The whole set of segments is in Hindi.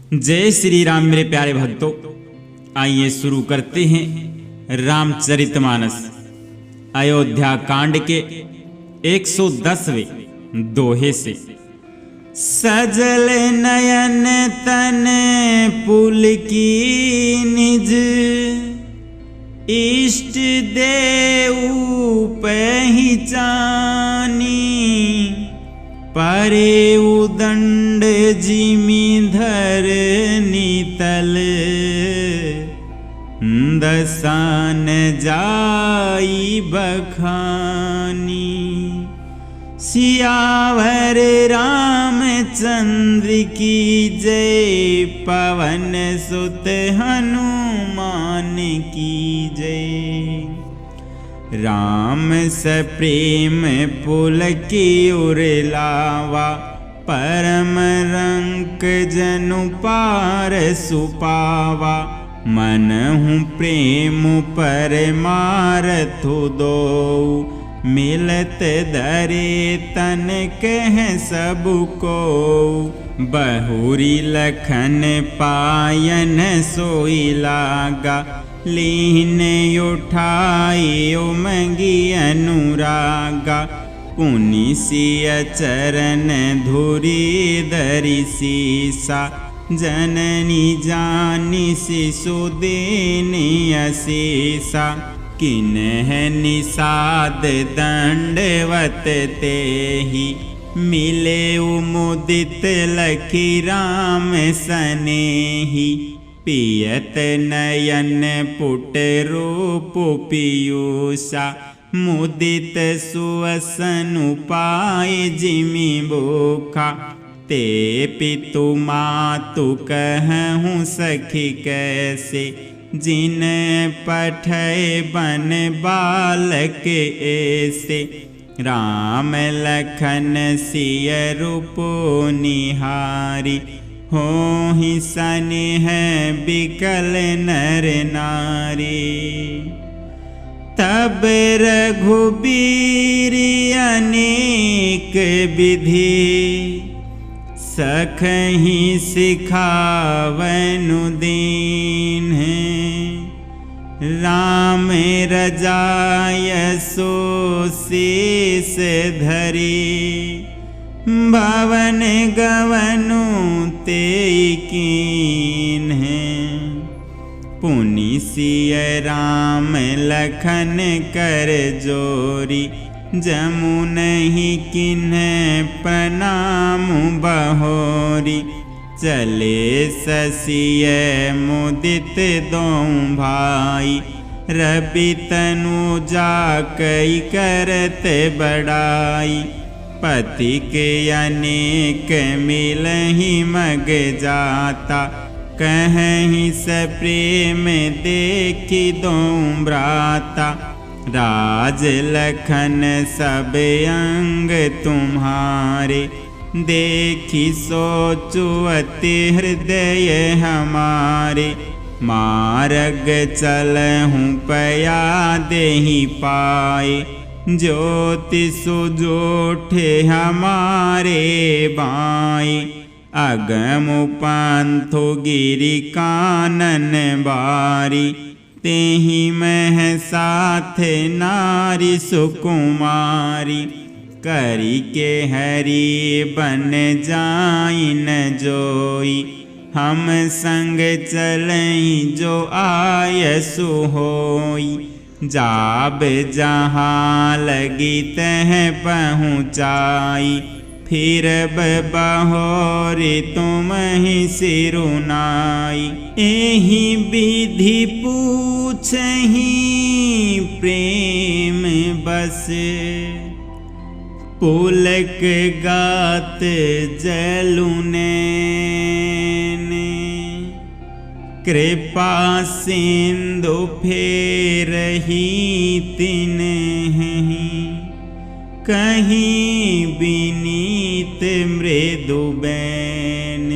जय श्री राम मेरे प्यारे भक्तों, आइए शुरू करते हैं रामचरितमानस अयोध्या कांड के 110वें दोहे से। सजल नयन तन पुलकी निज, इष्ट देव पहचानी, परे उदंड जिमि धरनी तल, दसान जाई बखानी। सियावर रामचंद्र की जय, पवन सुत हनुमान की जय। राम से प्रेम पुलकी उरलावा, परम रंक जनु पार सुपावा। मनहु प्रेम परमारथु दो, मिलत धरे तन कह सबको। बहुरी लखन पायन सोई लागा, लीन उठाई उमंगी अनुरागा। पुनि सिय चरण धुरी धरि सीसा, जननी जानी शिशु देनी असीसा। किन्ह निषाद दंडवत तेहि, मिले उमुदित लखी राम सनेहि। पियत नयन पुट रूप पीयूषा, मुदित सुअसन पाए जिमि भूखा। ते पितु मातु कहूँ सखी कैसे, जिन पठय बन बालक ऐसे। राम लखन सिय रूप निहारी, होहि सनेह बिकल नर नारी। तब रघुबीर अनेक विधि, सखहि सिखावनु दीन्ह। राम रजाय सो शेष धरी, भवन गवनु तेई कीन्ह। पुनि सिय राम लखन कर जोरी, जमुनहि किन्ह प्रणाम बहोरी। चले ससिय मुदित दों भाई, रवि तनु जाकई करत बड़ाई। पति के अनेक मिलहि मग जाता, कहीं से प्रेम देखी दों भ्राता। राज लखन सब अंग तुम्हारे, देखी सोचु अति हृदय हमारे। मार्ग चलहूँ पया देहि पाए, ज्योति सुजोठे हमारे बाएं। अगम पांथु गिरि कानन बारी, तेहि मह साथ नारी सुकुमारी। करी के हरि बन जाइन जोई, हम संग चलई जो आयसु होई। जाब जहाँ लगी तह पहुँचाई, फिर बहोरी तुम ही सिरुनाई। एहि विधि पूछहि प्रेम बस, पुलक गात जलुनैन। कृपा सिंधु फेरहि तिन्हि, कहीं विनीत मृदु बैन।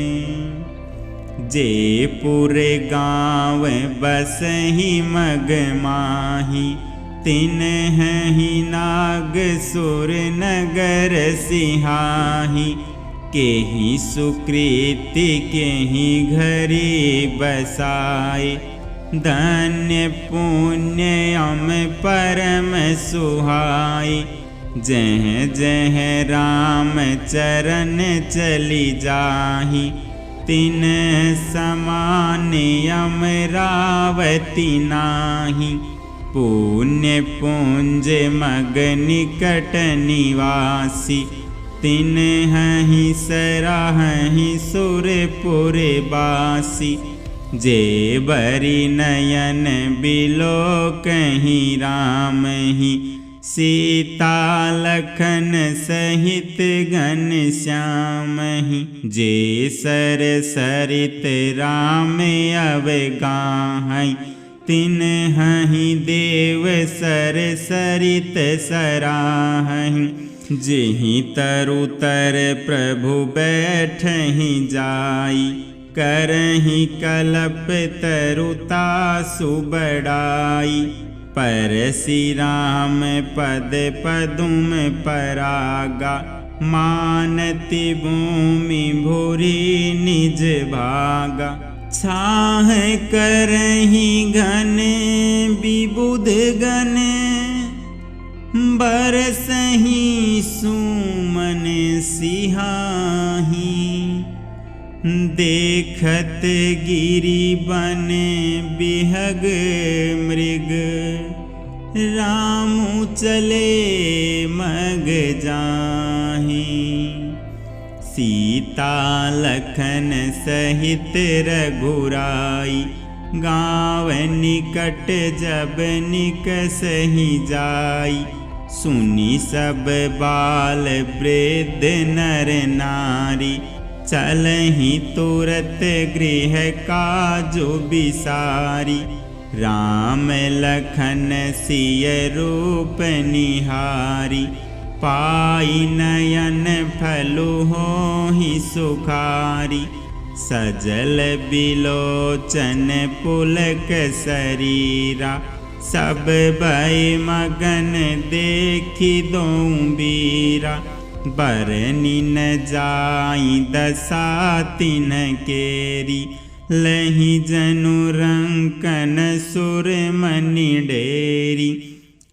जयपुर गाँव बसहि मग माही, तिन्हि नाग सुर नगर सिहाही। केहि सुकृति केहि घरी बसाए। धन्य पुण्य अम परम सुहाई। जह जह राम चरण चली जाहि, तिन समान अमरावती नाहि। पुण्य पुंज मग निकट निवासी, तिन हहि सराहि सुरपुर बासी। जे बरि नयन बिलो कहीं राम ही, सीता लखन सहित घन श्याम ही। जे सर सरित राम अवगाहै, तिन हहि देव सर सरित सराहै। जेहि तरु तर प्रभु बैठहि जाई, करहि कलप तरुता सुबड़ाई। परसि राम पद पदुम परागा, मानति भूमि भूरि निज भागा। छाह करहि घन विबुध गण, बरसहि सुमन सिहाहि। देखत गिरि बन बिहग मृग, रामु चले मग जाहि। सीता लखन सहित रघुराई, गाँव निकट जब निकसहि जाई। सुनी सब बाल वृद्ध नर नारी, चलहि तुरत गृह काजु बिसारी। राम लखन सिय रूप निहारी, पाई नयन फलु होहि सुखारी। सजल बिलोचन पुलक शरीरा, सब भय मगन देखि दोउ बीरा। बरनि न जाई दशा तिन केरी, लहि जनु रंकन सुर मनि डेरी।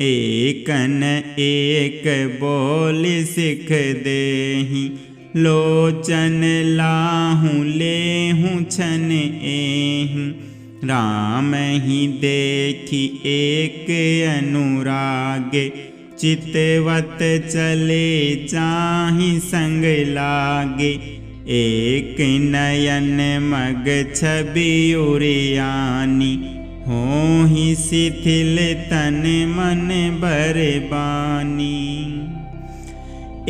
एकन एक बोल सिख देहि, लोचन लाहू लेहूँ छन एहि। राम ही देखि एक अनुरागे, चितवत चले चाहि संग लागे। एक नयन मग छवि उरियानी, होहि शिथिल तन मन बरबानी।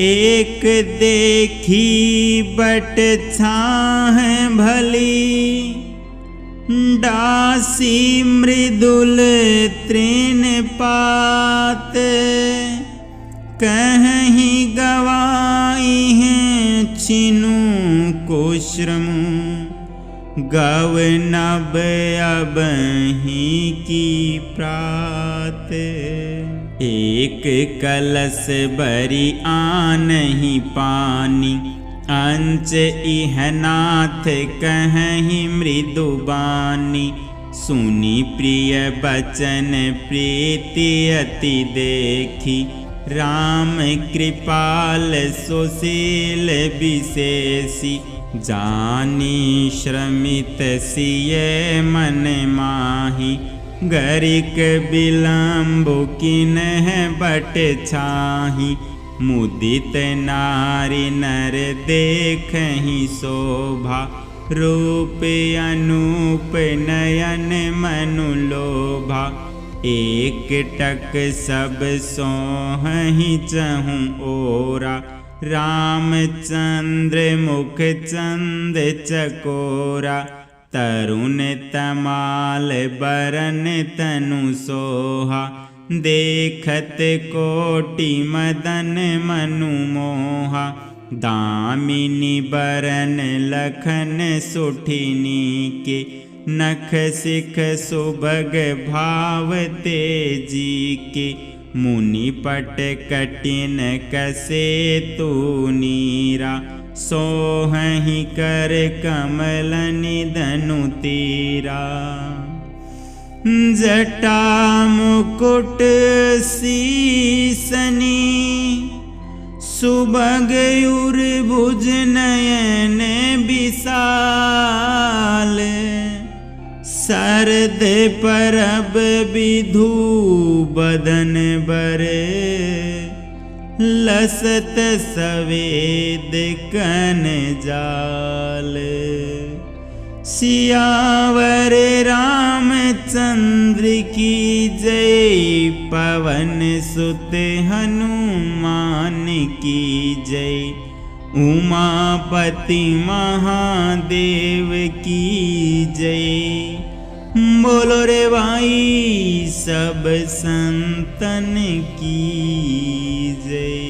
एक देखी बट छाह भली, डासी मृदुल तृण पात। कहीं गवाई हैं छिनु कुश्रमु, गव नब अबहि की प्रात। एक कलश बरी आनहि पानी, अंच इहनाथ कहीं मृदुबानी। सुनी प्रिय बचन प्रीति अति देखी, राम कृपाल सुशील विशेषी। जानी श्रमित सिय मन माही, गरिक विलम्ब किन्ह बट छाही। मुदित नारी नर देखहि शोभा, रूप अनूप नयन मनु लोभा। एक टक सब सोहहि चहु ओरा, रामचंद्र मुख चंद चकोरा। तरुण तमाल बरन तनु सोहा, देखत कोटि मदन मनु मोहा। दामिनी बरन लखन सुठिनी के, नख सिख सुभग भाव तेजी के। मुनि पट कटिन कसे तू नीरा, सोहहि कर कमल निधनु तेरा। जटा मुकुट सीसनी सुभग भुज नयन विशाल। सरद परब विधु बदन बर लसत सवेद कन जाल। सियावर रामचंद्र की जय, पवन सुत हनुमान की जय, उमापति महादेव की जय। बोलो रे भाई सब संतन की जय।